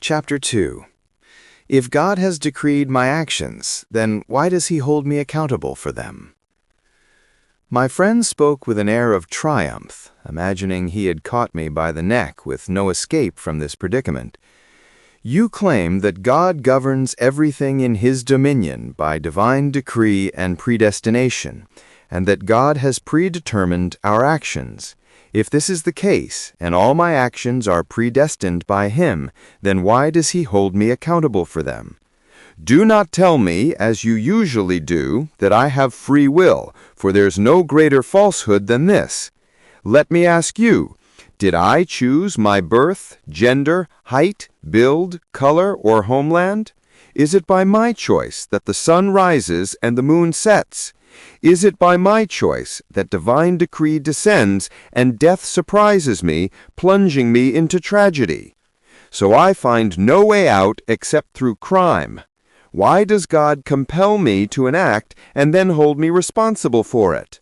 Chapter 2. If God has decreed my actions, then why does He hold me accountable for them? My friend spoke with an air of triumph, imagining he had caught me by the neck with no escape from this predicament. You claim that God governs everything in His dominion by divine decree and predestination, and that God has predetermined our actions. If this is the case, and all my actions are predestined by Him, then why does He hold me accountable for them? Do not tell me, as you usually do, that I have free will, for there's no greater falsehood than this. Let me ask you, did I choose my birth, gender, height, build, color, or homeland? Is it by my choice that the sun rises and the moon sets? Is it by my choice that divine decree descends and death surprises me, plunging me into tragedy? So I find no way out except through crime. Why does God compel me to an act and then hold me responsible for it?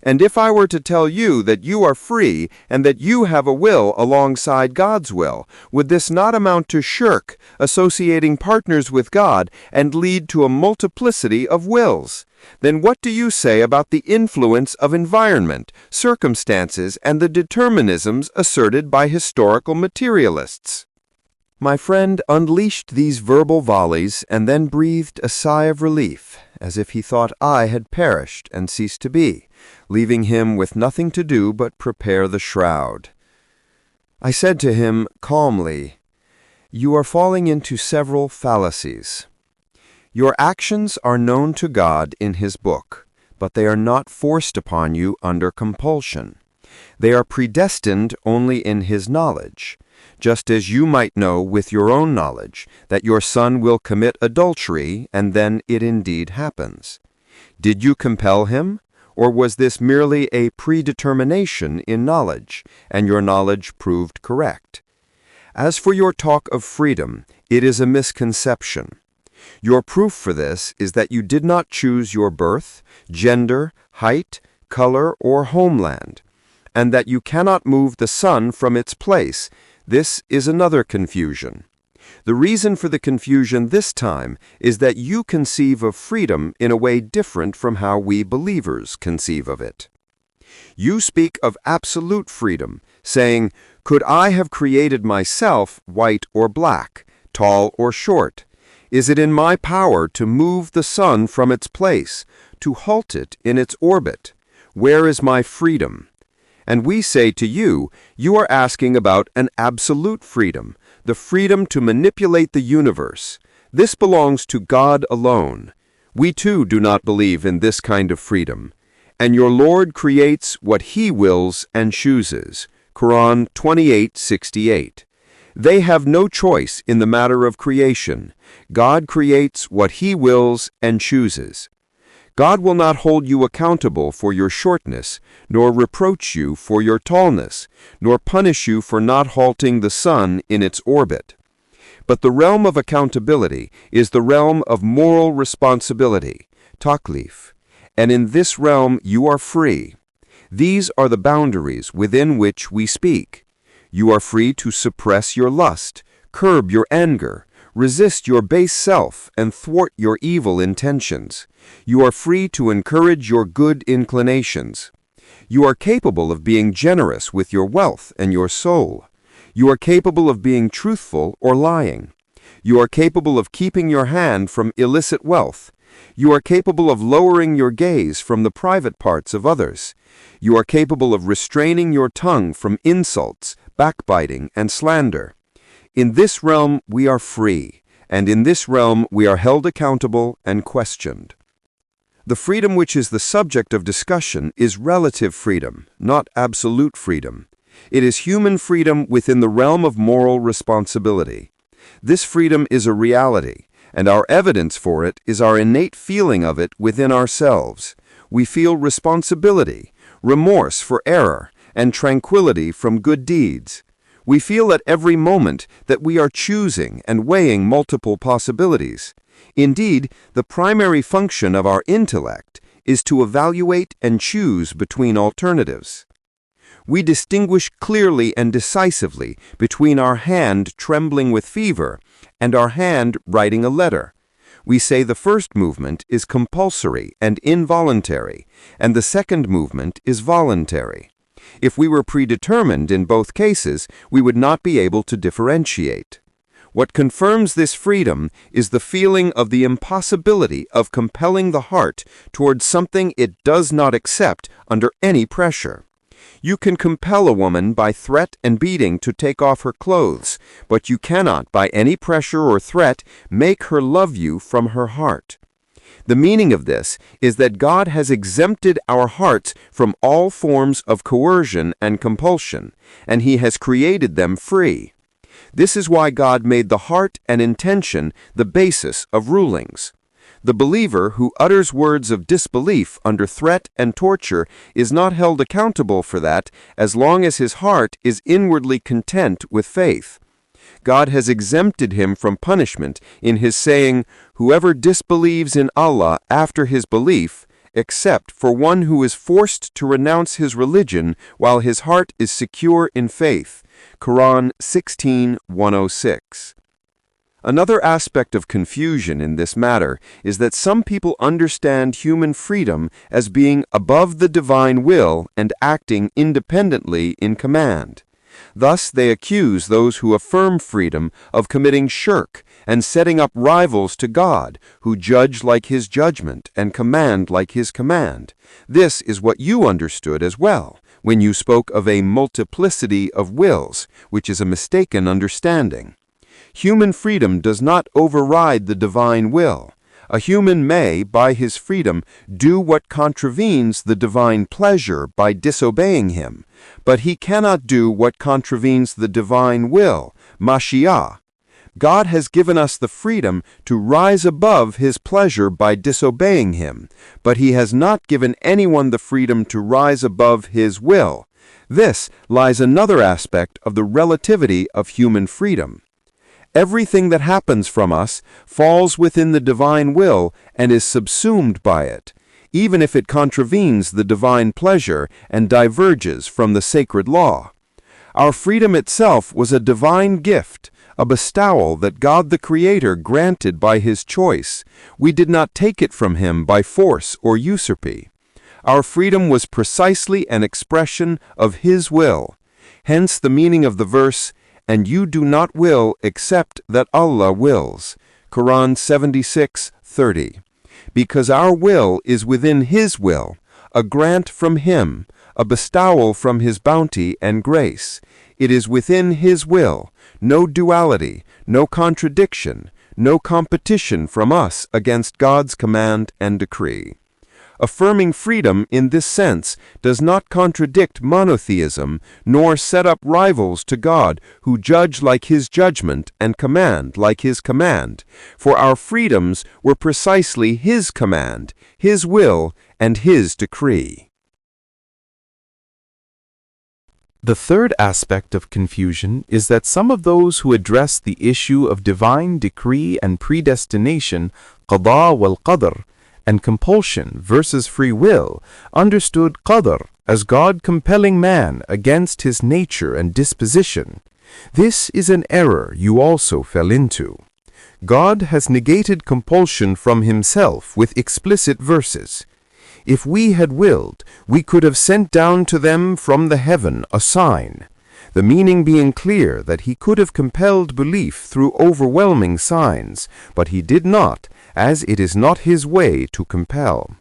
And if I were to tell you that you are free and that you have a will alongside God's will, would this not amount to shirk, associating partners with God, and lead to a multiplicity of wills? Then what do you say about the influence of environment, circumstances, and the determinisms asserted by historical materialists? My friend unleashed these verbal volleys and then breathed a sigh of relief, as if he thought I had perished and ceased to be, leaving him with nothing to do but prepare the shroud. I said to him calmly, "You are falling into several fallacies. Your actions are known to God in His book, but they are not forced upon you under compulsion. They are predestined only in His knowledge, just as you might know with your own knowledge that your son will commit adultery, and then it indeed happens. Did you compel him, or was this merely a predetermination in knowledge, and your knowledge proved correct? As for your talk of freedom, it is a misconception. Your proof for this is that you did not choose your birth, gender, height, color, or homeland, and that you cannot move the sun from its place. This is another confusion. The reason for the confusion this time is that you conceive of freedom in a way different from how we believers conceive of it. You speak of absolute freedom, saying, "Could I have created myself white or black, tall or short? Is it in my power to move the sun from its place, to halt it in its orbit? Where is my freedom?" And we say to you, you are asking about an absolute freedom, the freedom to manipulate the universe. This belongs to God alone. We too do not believe in this kind of freedom. And your Lord creates what He wills and chooses. Quran 28:68. They have no choice in the matter of creation. God creates what He wills and chooses. God will not hold you accountable for your shortness, nor reproach you for your tallness, nor punish you for not halting the sun in its orbit. But the realm of accountability is the realm of moral responsibility, taklif, and in this realm you are free. These are the boundaries within which we speak. You are free to suppress your lust, curb your anger, resist your base self, and thwart your evil intentions. You are free to encourage your good inclinations. You are capable of being generous with your wealth and your soul. You are capable of being truthful or lying. You are capable of keeping your hand from illicit wealth. You are capable of lowering your gaze from the private parts of others. You are capable of restraining your tongue from insults, backbiting, and slander. In this realm we are free, and in this realm we are held accountable and questioned. The freedom which is the subject of discussion is relative freedom, not absolute freedom. It is human freedom within the realm of moral responsibility. This freedom is a reality, and our evidence for it is our innate feeling of it within ourselves. We feel responsibility, remorse for error, and tranquility from good deeds. We feel at every moment that we are choosing and weighing multiple possibilities. Indeed, the primary function of our intellect is to evaluate and choose between alternatives. We distinguish clearly and decisively between our hand trembling with fever and our hand writing a letter. We say the first movement is compulsory and involuntary, and the second movement is voluntary. If we were predetermined in both cases, we would not be able to differentiate. What confirms this freedom is the feeling of the impossibility of compelling the heart towards something it does not accept under any pressure. You can compel a woman by threat and beating to take off her clothes, but you cannot, by any pressure or threat, make her love you from her heart. The meaning of this is that God has exempted our hearts from all forms of coercion and compulsion, and He has created them free. This is why God made the heart and intention the basis of rulings. The believer who utters words of disbelief under threat and torture is not held accountable for that as long as his heart is inwardly content with faith. God has exempted him from punishment in His saying, "Whoever disbelieves in Allah after his belief, except for one who is forced to renounce his religion while his heart is secure in faith." Quran 16:106. Another aspect of confusion in this matter is that some people understand human freedom as being above the divine will and acting independently in command. Thus, they accuse those who affirm freedom of committing shirk and setting up rivals to God, who judge like His judgment and command like His command. This is what you understood as well when you spoke of a multiplicity of wills, which is a mistaken understanding. Human freedom does not override the divine will. A human may, by his freedom, do what contravenes the divine pleasure by disobeying Him, but he cannot do what contravenes the divine will, mashiach. God has given us the freedom to rise above His pleasure by disobeying Him, but He has not given anyone the freedom to rise above His will. This lies another aspect of the relativity of human freedom. Everything that happens from us falls within the divine will and is subsumed by it, even if it contravenes the divine pleasure and diverges from the sacred law. Our freedom itself was a divine gift, a bestowal that God the Creator granted by His choice. We did not take it from Him by force or usurpy. Our freedom was precisely an expression of His will. Hence the meaning of the verse, "And you do not will except that Allah wills." Quran 76:30. Because our will is within His will, a grant from Him, a bestowal from His bounty and grace. It is within His will, no duality, no contradiction, no competition from us against God's command and decree. Affirming freedom in this sense does not contradict monotheism, nor set up rivals to God who judge like His judgment and command like His command, for our freedoms were precisely His command, His will, and His decree. The third aspect of confusion is that some of those who address the issue of divine decree and predestination, qada wal qadr, and compulsion versus free will, understood qadr as God compelling man against his nature and disposition. This is an error you also fell into. God has negated compulsion from Himself with explicit verses. If we had willed, we could have sent down to them from the heaven a sign, the meaning being clear that He could have compelled belief through overwhelming signs, but He did not, as it is not His way to compel.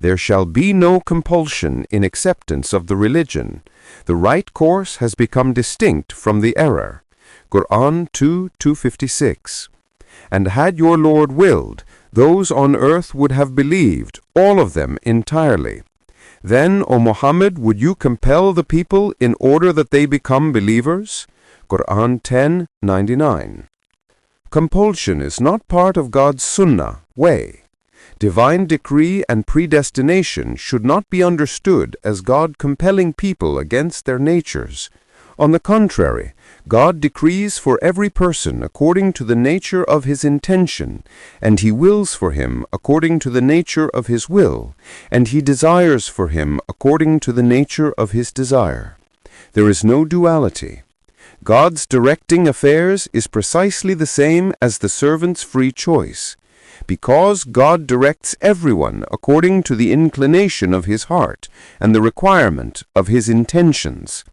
There shall be no compulsion in acceptance of the religion. The right course has become distinct from the error. Quran 2:256. And had your Lord willed, those on earth would have believed, all of them entirely. Then, O Muhammad, would you compel the people in order that they become believers? Quran 10:99. Compulsion is not part of God's sunnah, way. Divine decree and predestination should not be understood as God compelling people against their natures. On the contrary, God decrees for every person according to the nature of his intention, and He wills for him according to the nature of His will, and He desires for him according to the nature of His desire. There is no duality. God's directing affairs is precisely the same as the servant's free choice, because God directs everyone according to the inclination of his heart and the requirement of his intentions.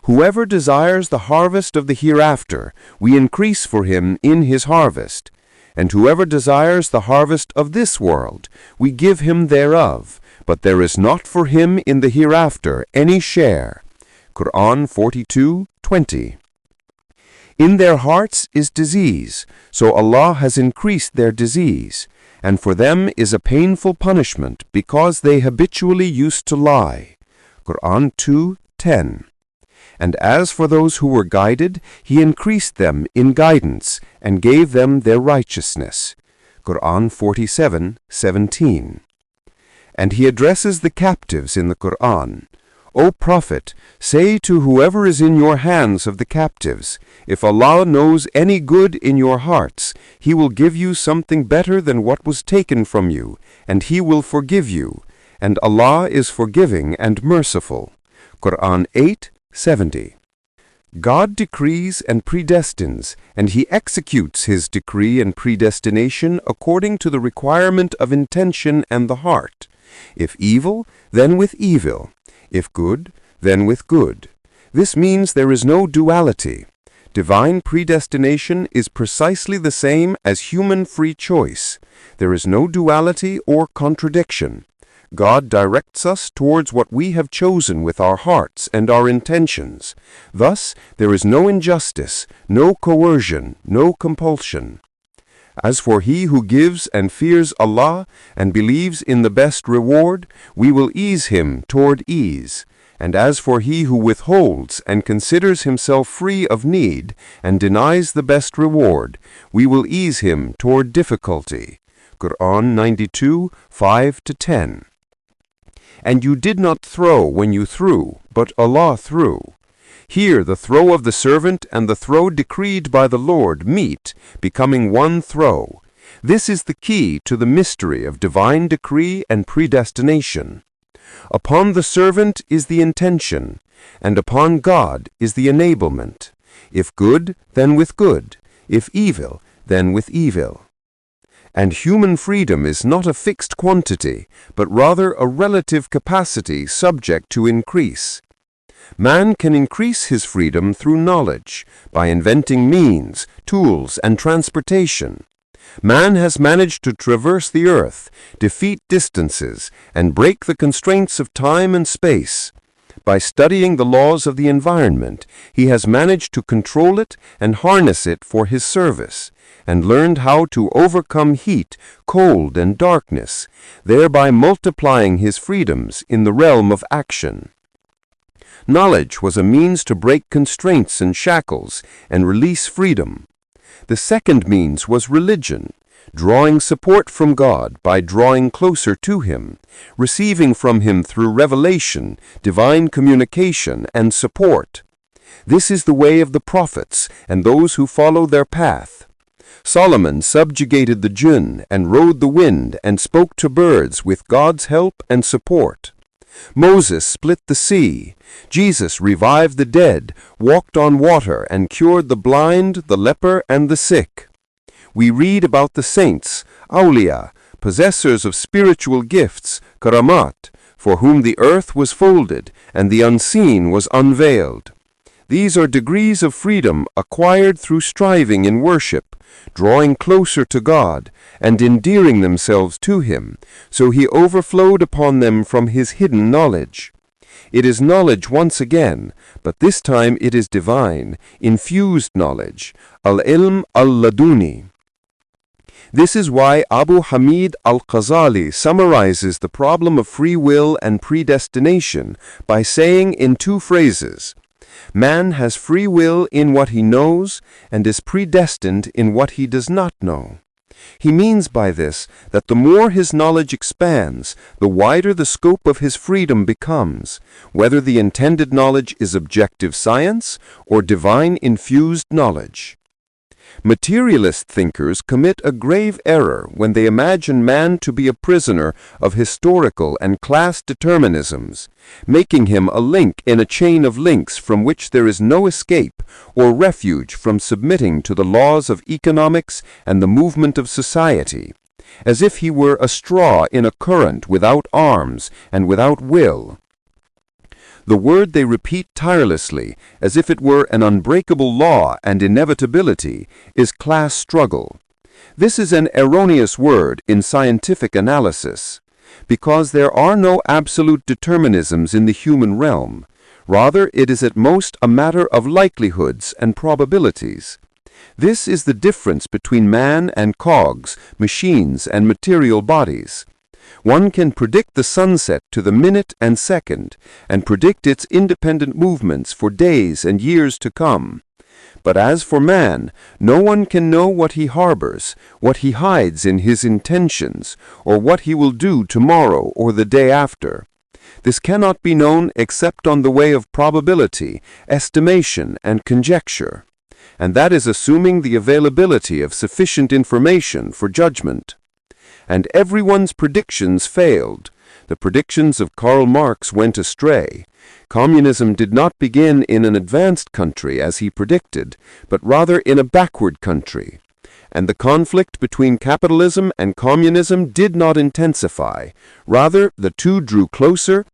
Whoever desires the harvest of the hereafter, we increase for him in his harvest, and whoever desires the harvest of this world, we give him thereof, but there is not for him in the hereafter any share. Quran 42:20. In their hearts is disease, so Allah has increased their disease, and for them is a painful punishment because they habitually used to lie. Quran 2:10. And as for those who were guided, He increased them in guidance and gave them their righteousness. Quran 47:17. And He addresses the captives in the Quran. O Prophet, say to whoever is in your hands of the captives, if Allah knows any good in your hearts, He will give you something better than what was taken from you, and He will forgive you, and Allah is forgiving and merciful. Quran 8:70. God decrees and predestines, and He executes His decree and predestination according to the requirement of intention and the heart. If evil, then with evil. If good, then with good. This means there is no duality. Divine predestination is precisely the same as human free choice. There is no duality or contradiction. God directs us towards what we have chosen with our hearts and our intentions. Thus, there is no injustice, no coercion, no compulsion. As for he who gives and fears Allah and believes in the best reward, we will ease him toward ease. And as for he who withholds and considers himself free of need and denies the best reward, we will ease him toward difficulty. Quran 92:5-10. And you did not throw when you threw, but Allah threw. Here the throw of the servant and the throw decreed by the Lord meet, becoming one throw. This is the key to the mystery of divine decree and predestination. Upon the servant is the intention, and upon God is the enablement. If good, then with good. If evil, then with evil. And human freedom is not a fixed quantity, but rather a relative capacity subject to increase. Man can increase his freedom through knowledge, by inventing means, tools, and transportation. Man has managed to traverse the earth, defeat distances, and break the constraints of time and space. By studying the laws of the environment, he has managed to control it and harness it for his service, and learned how to overcome heat, cold, and darkness, thereby multiplying his freedoms in the realm of action. Knowledge was a means to break constraints and shackles and release freedom. The second means was religion, drawing support from God by drawing closer to Him, receiving from Him through revelation, divine communication, and support. This is the way of the prophets and those who follow their path. Solomon subjugated the jinn and rode the wind and spoke to birds with God's help and support. Moses split the sea. Jesus revived the dead, walked on water, and cured the blind, the leper, and the sick. We read about the saints, awliya, possessors of spiritual gifts, karamat, for whom the earth was folded and the unseen was unveiled. These are degrees of freedom acquired through striving in worship, drawing closer to God, and endearing themselves to Him, so He overflowed upon them from His hidden knowledge. It is knowledge once again, but this time it is divine, infused knowledge, al-ilm al-laduni. This is why Abu Hamid al-Ghazali summarizes the problem of free will and predestination by saying in two phrases, "Man has free will in what he knows and is predestined in what he does not know." He means by this that the more his knowledge expands, the wider the scope of his freedom becomes, whether the intended knowledge is objective science or divine infused knowledge. Materialist thinkers commit a grave error when they imagine man to be a prisoner of historical and class determinisms, making him a link in a chain of links from which there is no escape or refuge from submitting to the laws of economics and the movement of society, as if he were a straw in a current without arms and without will. The word they repeat tirelessly, as if it were an unbreakable law and inevitability, is class struggle. This is an erroneous word in scientific analysis, because there are no absolute determinisms in the human realm. Rather, it is at most a matter of likelihoods and probabilities. This is the difference between man and cogs, machines and material bodies. One can predict the sunset to the minute and second, and predict its independent movements for days and years to come. But as for man, no one can know what he harbors, what he hides in his intentions, or what he will do tomorrow or the day after. This cannot be known except on the way of probability, estimation, and conjecture. And that is assuming the availability of sufficient information for judgment. And everyone's predictions failed. The predictions of Karl Marx went astray. Communism did not begin in an advanced country as he predicted, but rather in a backward country. And the conflict between capitalism and communism did not intensify. Rather, the two drew closer